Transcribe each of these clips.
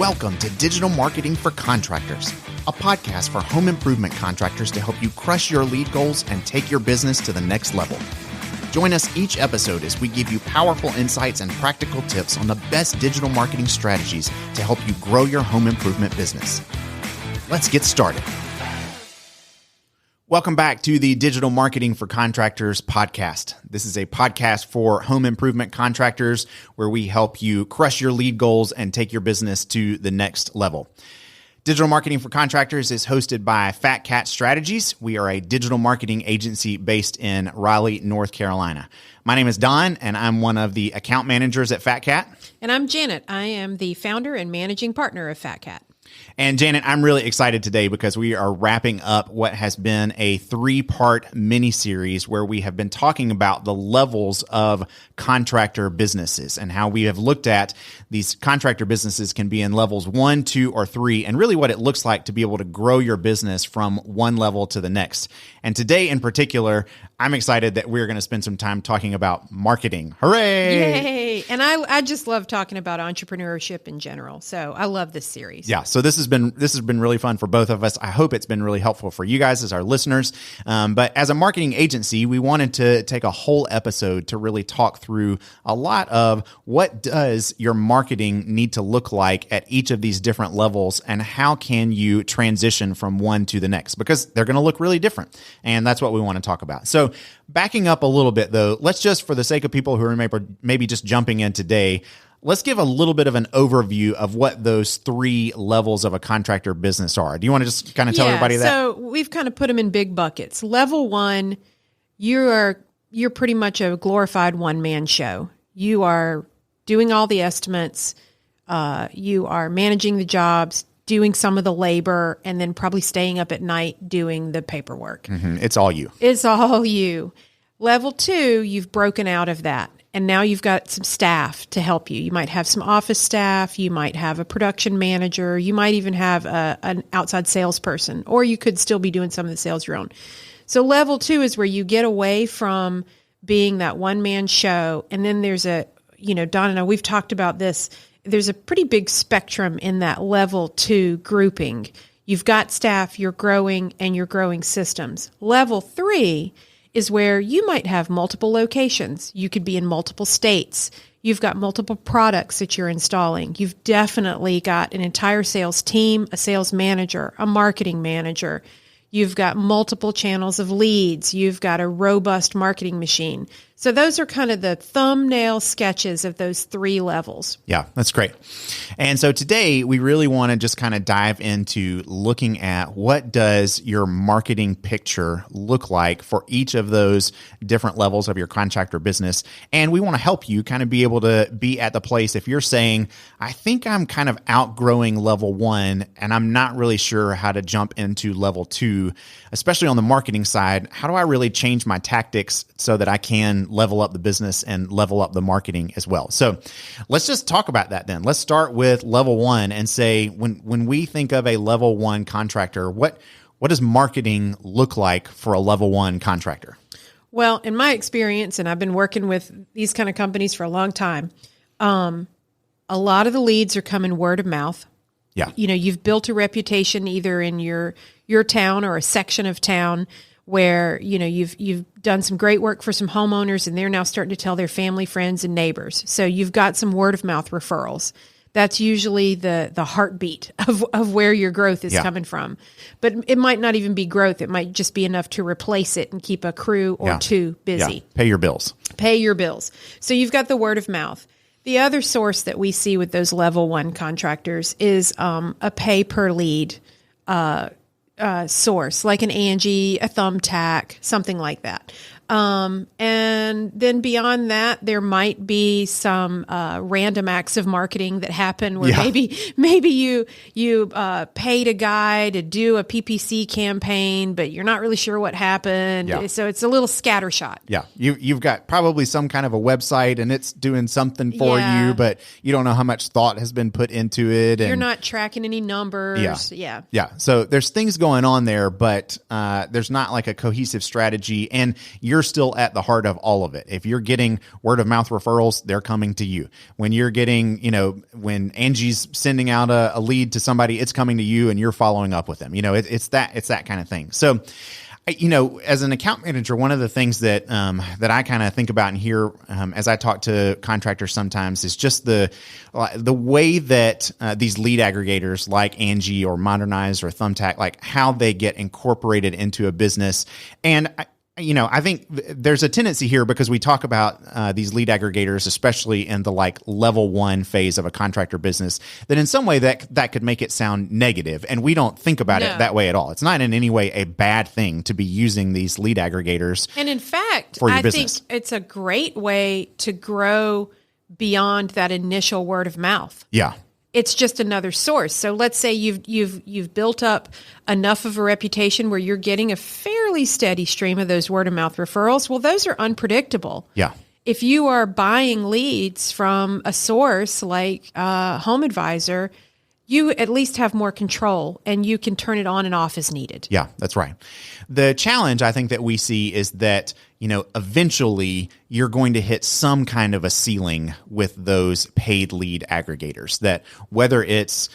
Welcome to Digital Marketing for Contractors, a podcast for home improvement contractors to help you crush your lead goals and take your business to the next level. Join us each episode as we give you powerful insights and practical tips on the best digital marketing strategies to help you grow your home improvement business. Let's get started. Welcome back to the Digital Marketing for Contractors podcast. This is a podcast for home improvement contractors where we help you crush your lead goals and take your business to the next level. Digital Marketing for Contractors is hosted by Fat Cat Strategies. We are a digital marketing agency based in Raleigh, North Carolina. My name is Don, and I'm one of the account managers at Fat Cat. And I'm Janet. I am the founder and managing partner of Fat Cat. And Janet, I'm really excited today because we are wrapping up what has been a 3-part mini-series where we have been talking about the levels of contractor businesses and how we have looked at these contractor businesses can be in levels 1, 2, or 3, and really what it looks like to be able to grow your business from one level to the next. And today in particular, I'm excited that we're going to spend some time talking about marketing. Hooray! Yay! And I just love talking about entrepreneurship in general. So I love this series. Yeah. So this has been really fun for both of us. I hope it's been really helpful for you guys as our listeners. But as a marketing agency, we wanted to take a whole episode to really talk through a lot of what does your marketing need to look like at each of these different levels and how can you transition from one to the next, because they're going to look really different. And that's what we want to talk about. So backing up a little bit though, let's just, for the sake of people who are maybe just jumping in today, let's give a little bit of an overview of what those 3 levels of a contractor business are. Do you want to just kind of tell everybody that? So we've kind of put them in big buckets. Level 1, you're pretty much a glorified one-man show. You are doing all the estimates. You are managing the jobs, doing some of the labor, and then probably staying up at night doing the paperwork. Mm-hmm. It's all you. It's all you. Level 2, you've broken out of that. And now you've got some staff to help you. You might have some office staff. You might have a production manager. You might even have an outside salesperson, or you could still be doing some of the sales your own. So level 2 is where you get away from being that one-man show. And then there's Don and I, we've talked about this. There's a pretty big spectrum in that level 2 grouping. You've got staff, you're growing, and you're growing systems. Level 3 is where you might have multiple locations. You could be in multiple states. You've got multiple products that you're installing. You've definitely got an entire sales team, a sales manager, a marketing manager. You've got multiple channels of leads. You've got a robust marketing machine. So those are kind of the thumbnail sketches of those 3 levels. Yeah, that's great. And so today we really want to just kind of dive into looking at what does your marketing picture look like for each of those different levels of your contractor business. And we want to help you kind of be able to be at the place if you're saying, I think I'm kind of outgrowing level 1 and I'm not really sure how to jump into level 2, especially on the marketing side. How do I really change my tactics so that I can level up the business and level up the marketing as well? So let's just talk about that then. Let's start with level 1 and say, when we think of a level 1 contractor, what does marketing look like for a level 1 contractor? Well, in my experience, and I've been working with these kind of companies for a long time, a lot of the leads are coming word of mouth. Yeah. You've built a reputation either in your town or a section of town where, you've done some great work for some homeowners and they're now starting to tell their family, friends, and neighbors. So you've got some word of mouth referrals. That's usually the heartbeat of where your growth is coming from. But it might not even be growth. It might just be enough to replace it and keep a crew or 2 busy. Yeah. Pay your bills. Pay your bills. So you've got the word of mouth. The other source that we see with those level 1 contractors is a pay per lead source, like an Angie, a Thumbtack, something like that. And then beyond that, there might be some random acts of marketing that happen where maybe you paid a guy to do a PPC campaign, but you're not really sure what happened. Yeah. So it's a little scattershot. Yeah, you've got probably some kind of a website and it's doing something for you, but you don't know how much thought has been put into it. You're not tracking any numbers. Yeah. So there's things going on there, but there's not like a cohesive strategy, and you're you're still at the heart of all of it. If you're getting word of mouth referrals, they're coming to you. When you're getting, when Angie's sending out a lead to somebody, it's coming to you and you're following up with them. It's that kind of thing. So, as an account manager, one of the things that I kind of think about and hear as I talk to contractors sometimes is just the way that these lead aggregators like Angie or Modernize or Thumbtack, like how they get incorporated into a business. And I think there's a tendency here because we talk about these lead aggregators, especially in the like level 1 phase of a contractor business, that in some way that could make it sound negative. And we don't think about it that way at all. It's not in any way a bad thing to be using these lead aggregators. And in fact, for your I business. think it's a great way to grow beyond that initial word of mouth. Yeah. It's just another source. So let's say you've built up enough of a reputation where you're getting a fairly steady stream of those word of mouth referrals. Well, those are unpredictable. Yeah. If you are buying leads from a source like Home Advisor, you at least have more control and you can turn it on and off as needed. Yeah, that's right. The challenge I think that we see is that, eventually you're going to hit some kind of a ceiling with those paid lead aggregators, that whether it's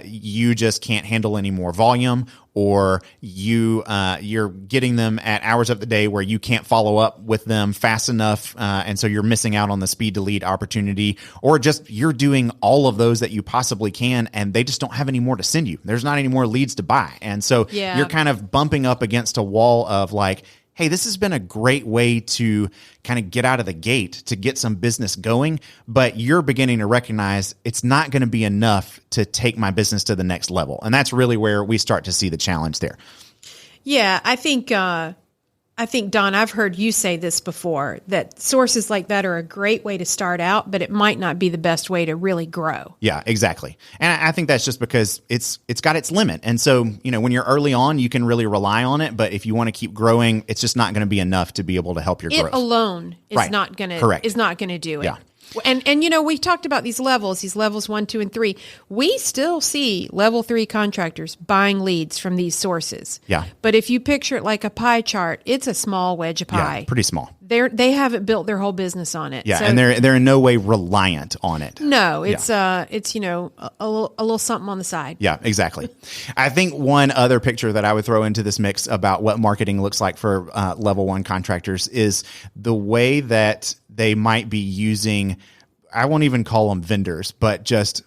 you just can't handle any more volume, or you're getting them at hours of the day where you can't follow up with them fast enough, and so you're missing out on the speed to lead opportunity, or just you're doing all of those that you possibly can, and they just don't have any more to send you. There's not any more leads to buy, and so you're kind of bumping up against a wall of like, hey, this has been a great way to kind of get out of the gate, to get some business going, but you're beginning to recognize it's not going to be enough to take my business to the next level. And that's really where we start to see the challenge there. Yeah, I think, Don, I've heard you say this before, that sources like that are a great way to start out, but it might not be the best way to really grow. Yeah, exactly. And I think that's just because it's got its limit. And so, when you're early on, you can really rely on it. But if you want to keep growing, it's just not going to be enough to be able to help your growth. It alone is not going to do it. Yeah. And we talked about these levels 1, 2, and 3. We still see level 3 contractors buying leads from these sources. Yeah. But if you picture it like a pie chart, it's a small wedge of pie. Yeah, pretty small. They haven't built their whole business on it. Yeah, so, and they're in no way reliant on it. No, it's a little something on the side. Yeah, exactly. I think one other picture that I would throw into this mix about what marketing looks like for level 1 contractors is the way that they might be using, I won't even call them vendors, but just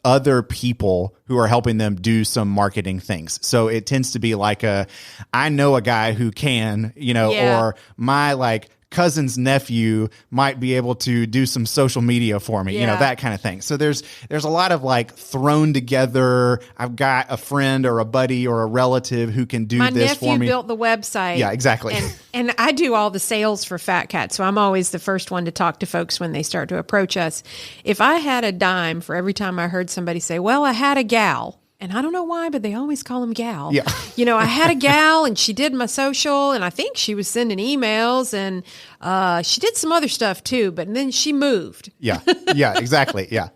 other people who are helping them do some marketing things. So it tends to be like I know a guy who can, or my cousin's nephew might be able to do some social media for me, that kind of thing. So there's a lot of thrown together, I've got a friend or a buddy or a relative who can do this for me. My nephew built the website. Yeah, exactly. And I do all the sales for Fat Cat, so I'm always the first one to talk to folks when they start to approach us. If I had a dime for every time I heard somebody say, well, I had a gal, and I don't know why, but they always call them gal. Yeah. I had a gal and she did my social, and I think she was sending emails, and she did some other stuff too, but then she moved. Yeah. Yeah, exactly. Yeah.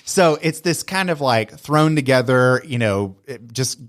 So it's this kind of thrown together, just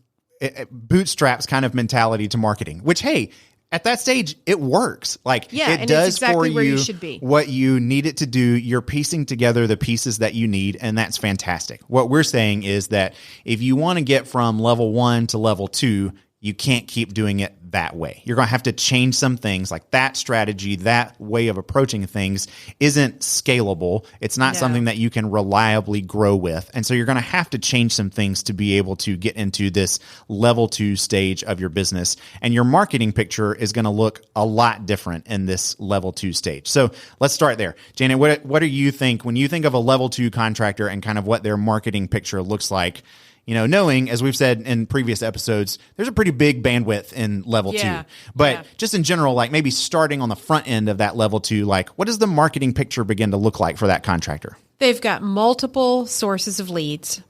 bootstraps kind of mentality to marketing, which, hey, at that stage, it works. It does exactly for where you you should be. What you need it to do. You're piecing together the pieces that you need, and that's fantastic. What we're saying is that if you want to get from level 1 to level 2, you can't keep doing it that way. You're going to have to change some things. That strategy, that way of approaching things isn't scalable. It's not something that you can reliably grow with. And so you're going to have to change some things to be able to get into this level 2 stage of your business. And your marketing picture is going to look a lot different in this level 2 stage. So let's start there. Janet, what do you think when you think of a level 2 contractor and kind of what their marketing picture looks like? Knowing, as we've said in previous episodes, there's a pretty big bandwidth in level 2. But just in general, maybe starting on the front end of that level 2, what does the marketing picture begin to look like for that contractor? They've got multiple sources of leads.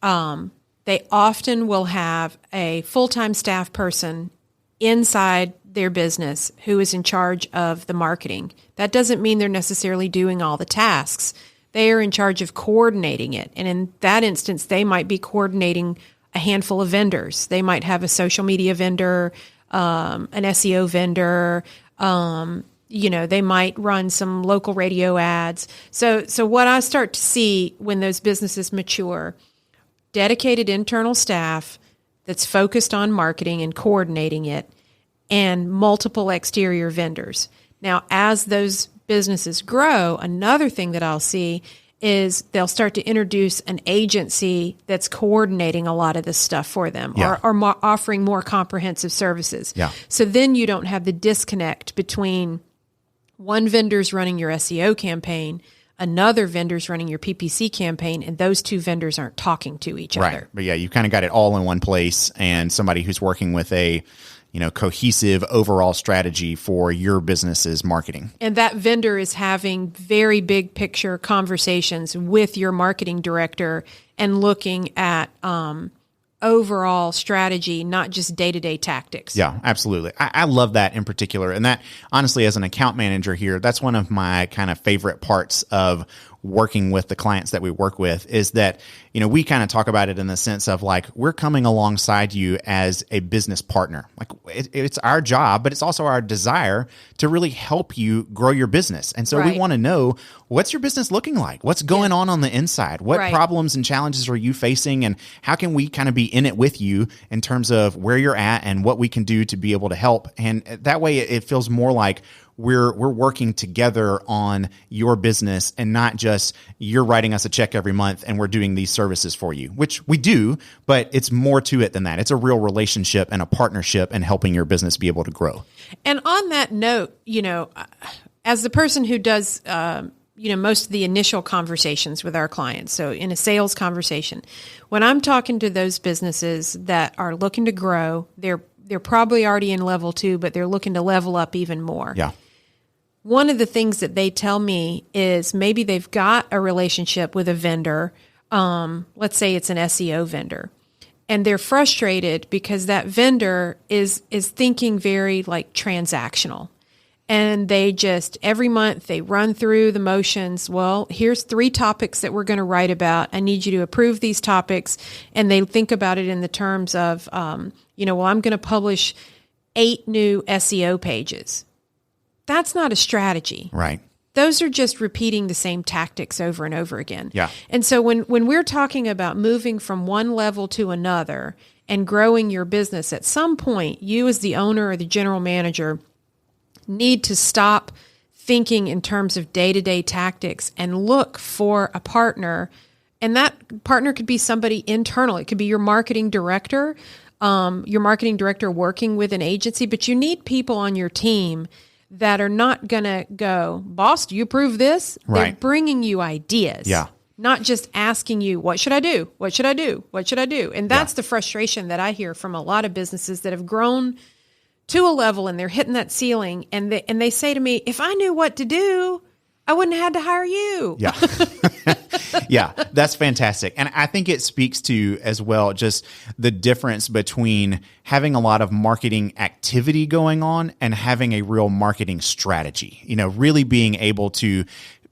They often will have a full-time staff person inside their business who is in charge of the marketing. That doesn't mean they're necessarily doing all the tasks. They are in charge of coordinating it. And in that instance, they might be coordinating a handful of vendors. They might have a social media vendor, an SEO vendor, They might run some local radio ads. So what I start to see when those businesses mature, dedicated internal staff that's focused on marketing and coordinating it, and multiple exterior vendors. Now, as those businesses grow, another thing that I'll see is they'll start to introduce an agency that's coordinating a lot of this stuff for them, or offering more comprehensive services. Yeah. So then you don't have the disconnect between one vendor's running your SEO campaign, another vendor's running your PPC campaign, and those two vendors aren't talking to each other. But yeah, you kind of got it all in one place, and somebody who's working with a cohesive overall strategy for your business's marketing. And that vendor is having very big picture conversations with your marketing director and looking at overall strategy, not just day-to-day tactics. Yeah, absolutely. I love that in particular. And that, honestly, as an account manager here, that's one of my kind of favorite parts of working with the clients that we work with, is that, we kind of talk about it in the sense of like, we're coming alongside you as a business partner. Like it's our job, but it's also our desire to really help you grow your business. And so we want to know, what's your business looking like? What's going on the inside? What problems and challenges are you facing? And how can we kind of be in it with you in terms of where you're at and what we can do to be able to help? And that way it feels more like we're working together on your business, and not just you're writing us a check every month and we're doing these services for you, which we do, but it's more to it than that. It's a real relationship and a partnership and helping your business be able to grow. And on that note, as the person who does, most of the initial conversations with our clients, so in a sales conversation, when I'm talking to those businesses that are looking to grow, they're probably already in level 2, but they're looking to level up even more. Yeah. One of the things that they tell me is maybe they've got a relationship with a vendor. Let's say it's an SEO vendor, and they're frustrated because that vendor is thinking very like transactional. And they just, every month they run through the motions. Well, here's 3 topics that we're going to write about. I need you to approve these topics. And they think about it in the terms of, I'm going to publish 8 new SEO pages. That's not a strategy. Right. Those are just repeating the same tactics over and over again. Yeah. And so when we're talking about moving from one level to another and growing your business, at some point, you as the owner or the general manager need to stop thinking in terms of day-to-day tactics and look for a partner. And that partner could be somebody internal. It could be your marketing director working with an agency, but you need people on your team that are not going to go, boss, do you approve this? Right. They're bringing you ideas. Yeah. Not just asking you, what should I do? What should I do? What should I do? And that's the frustration that I hear from a lot of businesses that have grown to a level and they're hitting that ceiling, and they say to me, if I knew what to do, I wouldn't have had to hire you. Yeah. Yeah, that's fantastic. And I think it speaks to as well just the difference between having a lot of marketing activity going on and having a real marketing strategy. Really being able to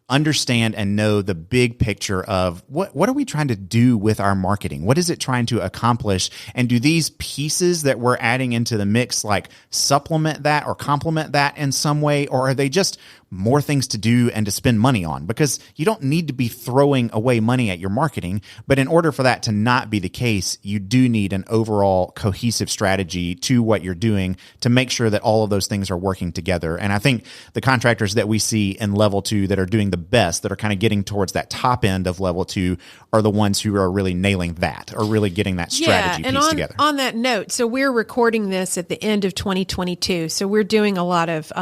understand and know the big picture of what are we trying to do with our marketing? What is it trying to accomplish? And do these pieces that we're adding into the mix like supplement that or complement that in some way? Or are they just more things to do and to spend money on? Because you don't need to be throwing away money at your marketing, but in order for that to not be the case, you do need an overall cohesive strategy to what you're doing to make sure that all of those things are working together. And I think the contractors that we see in level 2 that are doing the best, that are kind of getting towards that top end of level 2, are the ones who are really nailing that, or really getting that strategy piece together. On that note, so we're recording this at the end of 2022. So we're doing a lot of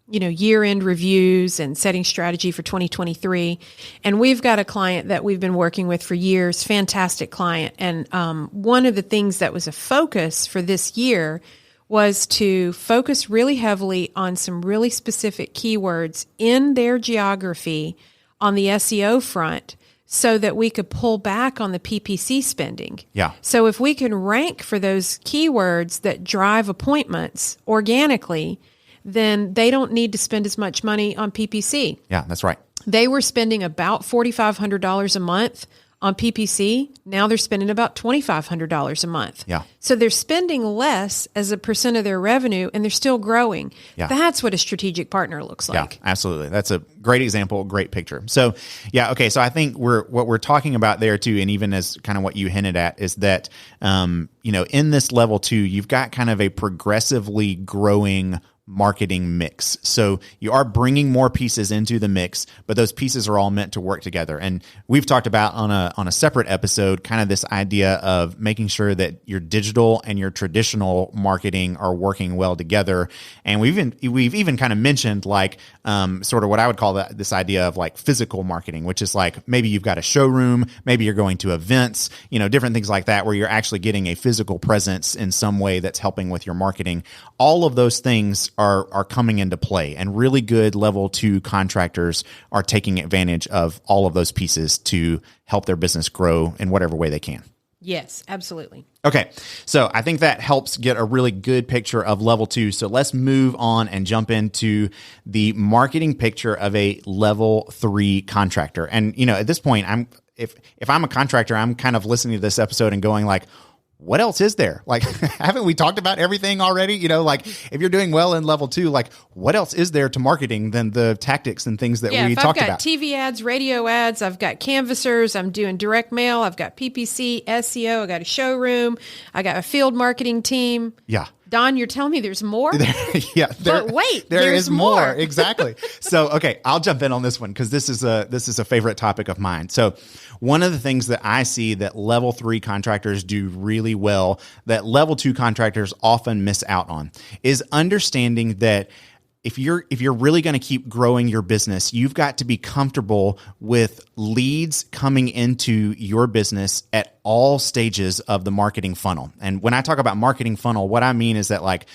year-end reviews and setting strategy for 2023. And we've got a client that we've been working with for years, fantastic client. And one of the things that was a focus for this year was to focus really heavily on some really specific keywords in their geography on the SEO front so that we could pull back on the PPC spending. Yeah. So if we can rank for those keywords that drive appointments organically, then they don't need to spend as much money on PPC. Yeah, that's right. They were spending about $4,500 a month on PPC, now they're spending about $2,500 a month. Yeah. So they're spending less as a percent of their revenue, and they're still growing. Yeah. That's what a strategic partner looks like. Yeah, absolutely. That's a great example, great picture. So, yeah, okay. So I think what we're talking about there too, and even as kind of what you hinted at, is that in this level 2, you've got kind of a progressively growing marketing mix. So you are bringing more pieces into the mix, but those pieces are all meant to work together. And we've talked about on a separate episode, kind of this idea of making sure that your digital and your traditional marketing are working well together. And we've even kind of mentioned like sort of what I would call this idea of like physical marketing, which is like maybe you've got a showroom, maybe you're going to events, different things like that, where you're actually getting a physical presence in some way that's helping with your marketing. All of those things are coming into play, and really good level 2 contractors are taking advantage of all of those pieces to help their business grow in whatever way they can. Yes, absolutely. Okay, so I think that helps get a really good picture of level 2. So let's move on and jump into the marketing picture of a level 3 contractor. And at this point, if I'm a contractor, I'm kind of listening to this episode and going like, what else is there? Like, haven't we talked about everything already? Like if you're doing well in level 2, like what else is there to marketing than the tactics and things that we talked about? I've got TV ads, radio ads, I've got canvassers, I'm doing direct mail, I've got PPC, SEO, I got a showroom, I got a field marketing team. Yeah. Don, you're telling me there's more? But wait, there is more. Exactly. So, okay, I'll jump in on this one because this is a favorite topic of mine. So, one of the things that I see that level 3 contractors do really well, that level 2 contractors often miss out on, is understanding that if you're really going to keep growing your business, you've got to be comfortable with leads coming into your business at all stages of the marketing funnel. And when I talk about marketing funnel, what I mean is that like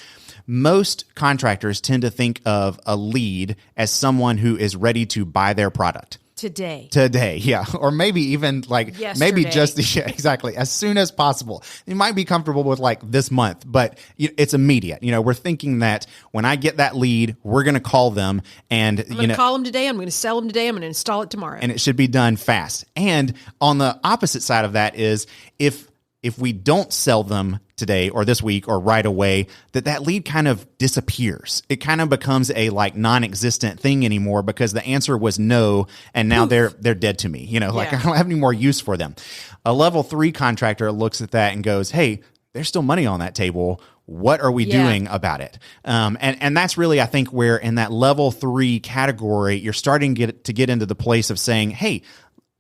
most contractors tend to think of a lead as someone who is ready to buy their product. Today, yeah. Or maybe even like maybe just exactly as soon as possible. You might be comfortable with like this month, but it's immediate. We're thinking that when I get that lead, we're going to call them and I'm going to call them today. I'm going to sell them today. I'm going to install it tomorrow. And it should be done fast. And on the opposite side of that is if we don't sell them today or this week or right away, that lead kind of disappears. It kind of becomes a like non-existent thing anymore because the answer was no, and now they're dead to me. Like I don't have any more use for them. A level 3 contractor looks at that and goes, "Hey, there's still money on that table. What are we doing about it?" And that's really, I think, where in that level 3 category, you're starting to get into the place of saying, "Hey,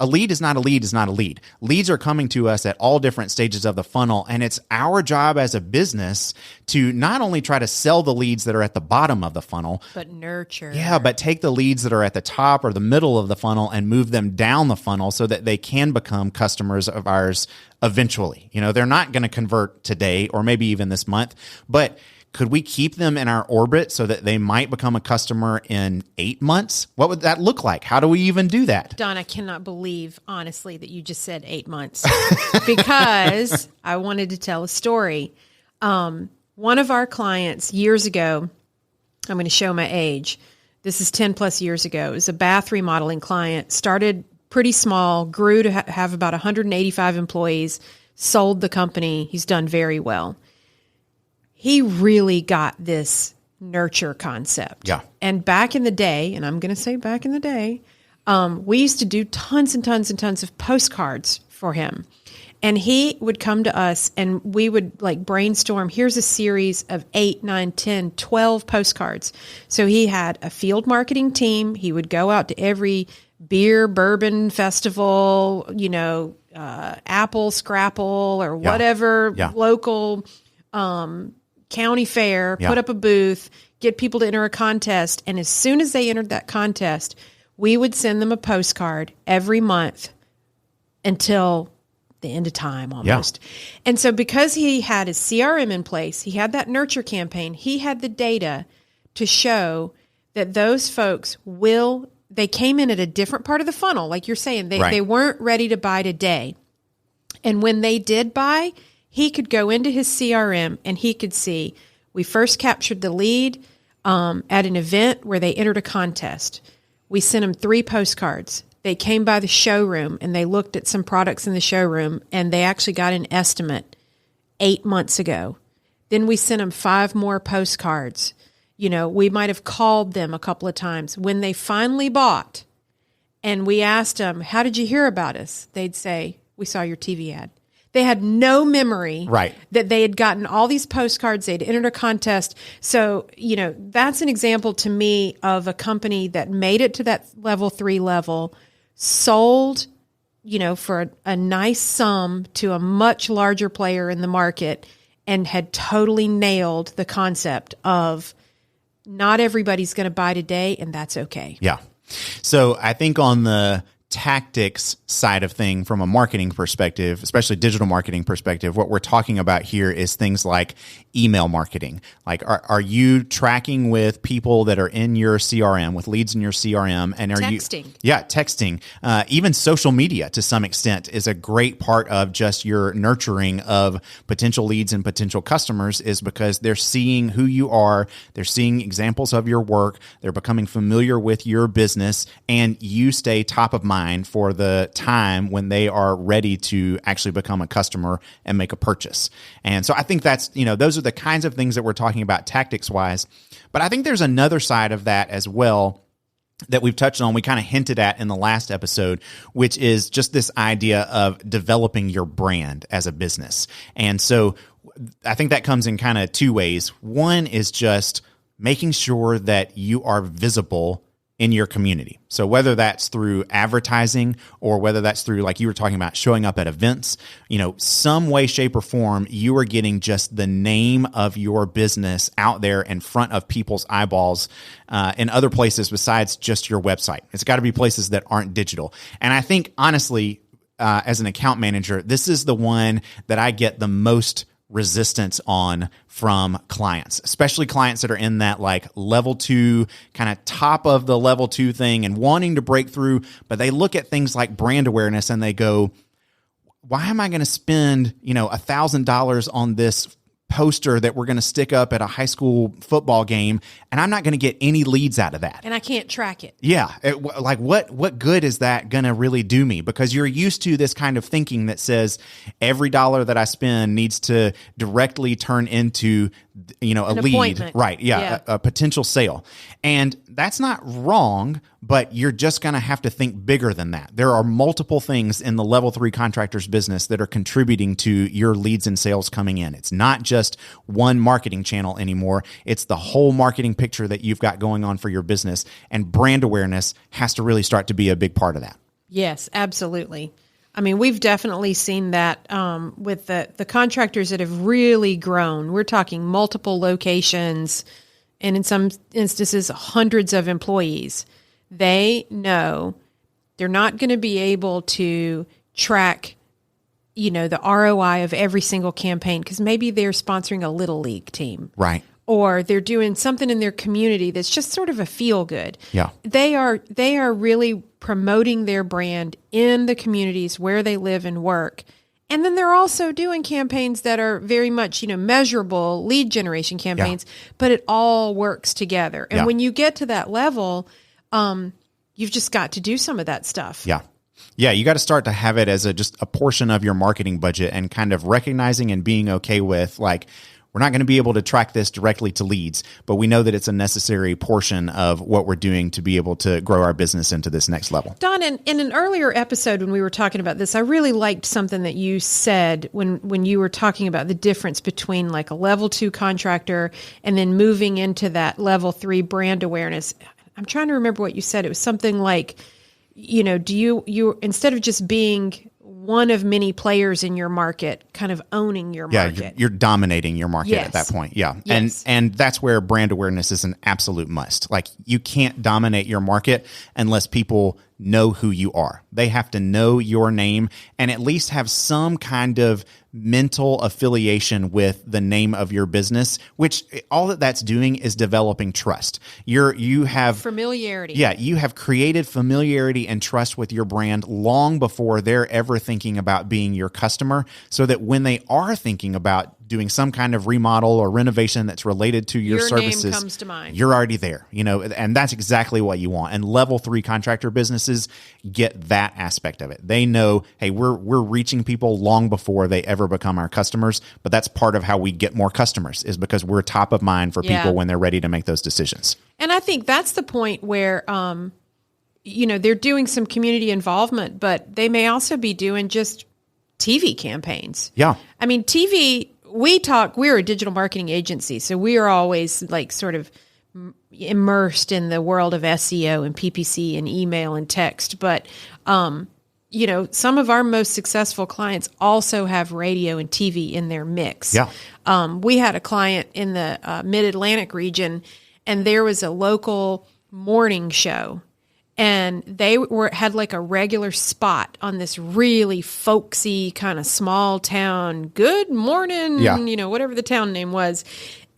a lead is not a lead is not a lead." Leads are coming to us at all different stages of the funnel, and it's our job as a business to not only try to sell the leads that are at the bottom of the funnel, but nurture. Yeah, but take the leads that are at the top or the middle of the funnel and move them down the funnel so that they can become customers of ours eventually. They're not going to convert today or maybe even this month, but could we keep them in our orbit so that they might become a customer in 8 months? What would that look like? How do we even do that? Don, I cannot believe, honestly, that you just said 8 months because I wanted to tell a story. One of our clients years ago, I'm going to show my age. This is 10 plus years ago. It was a bath remodeling client, started pretty small, grew to have about 185 employees, sold the company. He's done very well. He really got this nurture concept. Yeah. And back in the day, and I'm going to say back in the day, we used to do tons and tons and tons of postcards for him. And he would come to us and we would like brainstorm, here's a series of 8, 9, 10, 12 postcards. So he had a field marketing team. He would go out to every beer, bourbon festival, Apple, Scrapple, or whatever local county fair, put up a booth, get people to enter a contest. And as soon as they entered that contest, we would send them a postcard every month until the end of time almost. Yeah. And so because he had his CRM in place, he had that nurture campaign, he had the data to show that those folks they came in at a different part of the funnel. Like you're saying, they weren't ready to buy today. And when they did buy, he could go into his CRM and he could see, we first captured the lead at an event where they entered a contest. We sent them 3 postcards. They came by the showroom and they looked at some products in the showroom, and they actually got an estimate 8 months ago. Then we sent them 5 more postcards. We might have called them a couple of times. When they finally bought and we asked them, how did you hear about us? They'd say, we saw your TV ad. They had no memory that they had gotten all these postcards. They'd entered a contest. So, that's an example to me of a company that made it to that level 3 level, sold, for a nice sum to a much larger player in the market, and had totally nailed the concept of not everybody's going to buy today, and that's okay. Yeah. So I think on the tactics side of thing, from a marketing perspective, especially digital marketing perspective, what we're talking about here is things like email marketing. Like, are you tracking with people that are in your CRM, with leads in your CRM, and are texting? Texting. Even social media to some extent is a great part of just your nurturing of potential leads and potential customers, is because they're seeing who you are, they're seeing examples of your work, they're becoming familiar with your business, and you stay top of mind for the time when they are ready to actually become a customer and make a purchase. And so I think that's, those are the kinds of things that we're talking about tactics wise. But I think there's another side of that as well that we've touched on, we kind of hinted at in the last episode, which is just this idea of developing your brand as a business. And so I think that comes in kind of 2 ways. One is just making sure that you are visible in your community. So whether that's through advertising or whether that's through, like you were talking about, showing up at events, some way, shape, or form, you are getting just the name of your business out there in front of people's eyeballs in other places besides just your website. It's got to be places that aren't digital. And I think, honestly, as an account manager, this is the one that I get the most resistance on from clients, especially clients that are in that like level 2, kind of top of the level 2 thing and wanting to break through, but they look at things like brand awareness and they go, why am I going to spend, $1,000 on this poster that we're going to stick up at a high school football game, and I'm not going to get any leads out of that, and I can't track it? Yeah. What good is that going to really do me? Because you're used to this kind of thinking that says every dollar that I spend needs to directly turn into, a lead. Appointment. Right. Yeah. A potential sale. And that's not wrong, but you're just going to have to think bigger than that. There are multiple things in the level 3 contractor's business that are contributing to your leads and sales coming in. It's not just one marketing channel anymore. It's the whole marketing picture that you've got going on for your business, and brand awareness has to really start to be a big part of that. Yes, absolutely. I mean, we've definitely seen that with the contractors that have really grown. We're talking multiple locations, and in some instances, hundreds of employees. They know they're not going to be able to track, the ROI of every single campaign, because maybe they're sponsoring a little league team. Right. Or they're doing something in their community that's just sort of a feel good. Yeah. They are really promoting their brand in the communities where they live and work. And then they're also doing campaigns that are very much, measurable lead generation campaigns, but it all works together. And when you get to that level, you've just got to do some of that stuff. Yeah. Yeah, you got to start to have it as just a portion of your marketing budget, and kind of recognizing and being okay with, like, we're not going to be able to track this directly to leads, but we know that it's a necessary portion of what we're doing to be able to grow our business into this next level. Don, in an earlier episode when we were talking about this, I really liked something that you said when you were talking about the difference between like a level 2 contractor and then moving into that level 3 brand awareness. I'm trying to remember what you said. It was something like, do you instead of just being one of many players in your market, kind of owning your market. Yeah, you're dominating your market at that point. Yeah. Yes. And that's where brand awareness is an absolute must. Like, you can't dominate your market unless people know who you are. They have to know your name and at least have some kind of mental affiliation with the name of your business, which all that's doing is developing trust. You have familiarity. Yeah, you have created familiarity and trust with your brand long before they're ever thinking about being your customer, so that when they are thinking about doing some kind of remodel or renovation that's related to your services, name comes to mind. You're already there, and that's exactly what you want. And level 3 contractor businesses get that aspect of it. They know, hey, we're reaching people long before they ever become our customers, but that's part of how we get more customers is because we're top of mind for people when they're ready to make those decisions. And I think that's the point where, they're doing some community involvement, but they may also be doing just TV campaigns. Yeah. I mean, TV, we're a digital marketing agency, so we are always like sort of immersed in the world of SEO and PPC and email and text. But, some of our most successful clients also have radio and TV in their mix. Yeah. We had a client in the Mid-Atlantic region, and there was a local morning show. And they had like a regular spot on this really folksy kind of small town, good morning, whatever the town name was.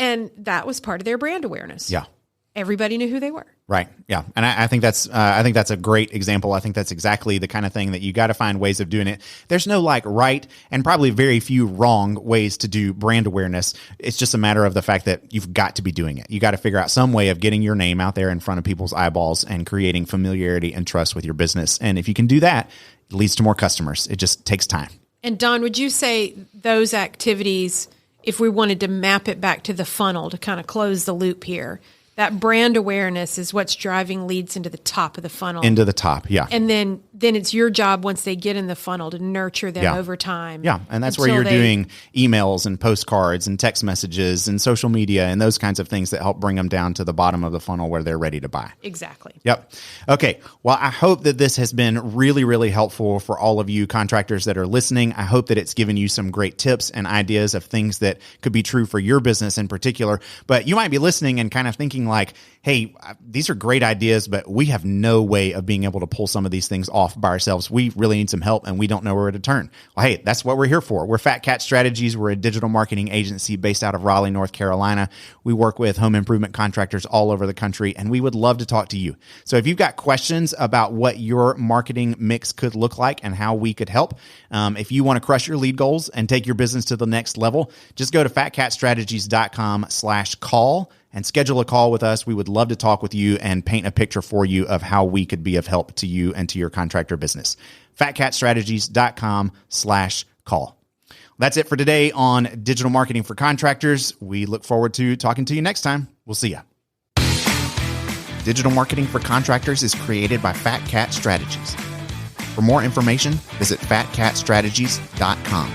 And that was part of their brand awareness. Yeah. Everybody knew who they were. Right. Yeah. And I think that's a great example. I think that's exactly the kind of thing that you got to find ways of doing it. There's no right and probably very few wrong ways to do brand awareness. It's just a matter of the fact that you've got to be doing it. You got to figure out some way of getting your name out there in front of people's eyeballs and creating familiarity and trust with your business. And if you can do that, it leads to more customers. It just takes time. And Don, would you say those activities, if we wanted to map it back to the funnel to kind of close the loop here, that brand awareness is what's driving leads into the top of the funnel. Into the top, yeah. And then it's your job once they get in the funnel to nurture them over time. Yeah, and that's where you're doing emails and postcards and text messages and social media and those kinds of things that help bring them down to the bottom of the funnel where they're ready to buy. Exactly. Yep. Okay, well, I hope that this has been really, really helpful for all of you contractors that are listening. I hope that it's given you some great tips and ideas of things that could be true for your business in particular. But you might be listening and kind of thinking like, hey, these are great ideas, but we have no way of being able to pull some of these things off by ourselves. We really need some help and we don't know where to turn. Well, hey, that's what we're here for. We're Fat Cat Strategies. We're a digital marketing agency based out of Raleigh, North Carolina. We work with home improvement contractors all over the country, and we would love to talk to you. So if you've got questions about what your marketing mix could look like and how we could help, if you want to crush your lead goals and take your business to the next level, just go to fatcatstrategies.com/call and schedule a call with us. We would love to talk with you and paint a picture for you of how we could be of help to you and to your contractor business. fatcatstrategies.com/call. That's it for today on Digital Marketing for Contractors. We look forward to talking to you next time. We'll see you. Digital Marketing for Contractors is created by Fat Cat Strategies. For more information, visit fatcatstrategies.com.